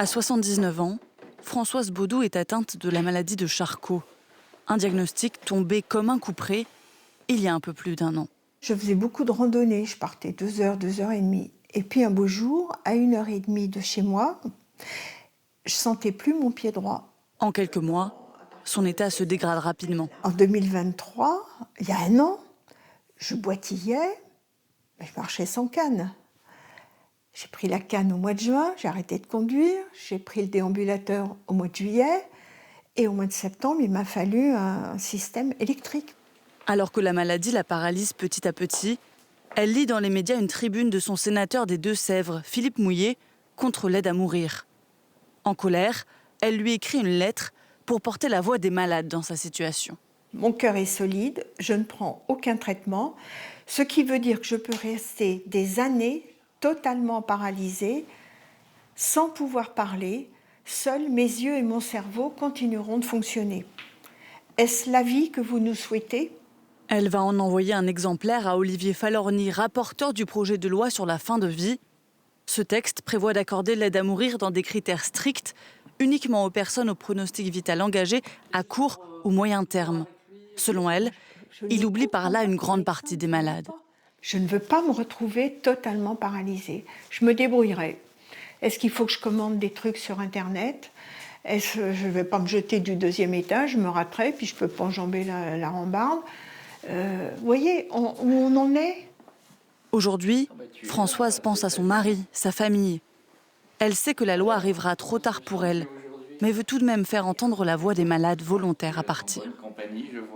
À 79 ans, Françoise Baudou est atteinte de la maladie de Charcot. Un diagnostic tombé comme un couperet il y a un peu plus d'1 an. Je faisais beaucoup de randonnées, je partais 2 heures, 2 heures et demie. Et puis un beau jour, à 1 heure et demie de chez moi, je sentais plus mon pied droit. En quelques mois, son état se dégrade rapidement. En 2023, il y a 1 an, je boitillais, mais je marchais sans canne. J'ai pris la canne au mois de juin, j'ai arrêté de conduire, j'ai pris le déambulateur au mois de juillet, et au mois de septembre, il m'a fallu un système électrique. Alors que la maladie la paralyse petit à petit, elle lit dans les médias une tribune de son sénateur des Deux-Sèvres, Philippe Mouiller, contre l'aide à mourir. En colère, elle lui écrit une lettre pour porter la voix des malades dans sa situation. Mon cœur est solide, je ne prends aucun traitement, ce qui veut dire que je peux rester des années totalement paralysée, sans pouvoir parler. Seuls mes yeux et mon cerveau continueront de fonctionner. Est-ce la vie que vous nous souhaitez ? Elle va en envoyer un exemplaire à Olivier Falorni, rapporteur du projet de loi sur la fin de vie. Ce texte prévoit d'accorder l'aide à mourir dans des critères stricts, uniquement aux personnes au pronostic vital engagé à court ou moyen terme. Selon elle, il oublie par là une grande partie des malades. Je ne veux pas me retrouver totalement paralysée. Je me débrouillerai. Est-ce qu'il faut que je commande des trucs sur Internet ? Est-ce que je ne vais pas me jeter du 2e étage, je me raterai, puis je ne peux pas enjamber la rambarde. Vous voyez où on en est ? Aujourd'hui, Françoise pense à son mari, sa famille. Elle sait que la loi arrivera trop tard pour elle, mais veut tout de même faire entendre la voix des malades volontaires à partir.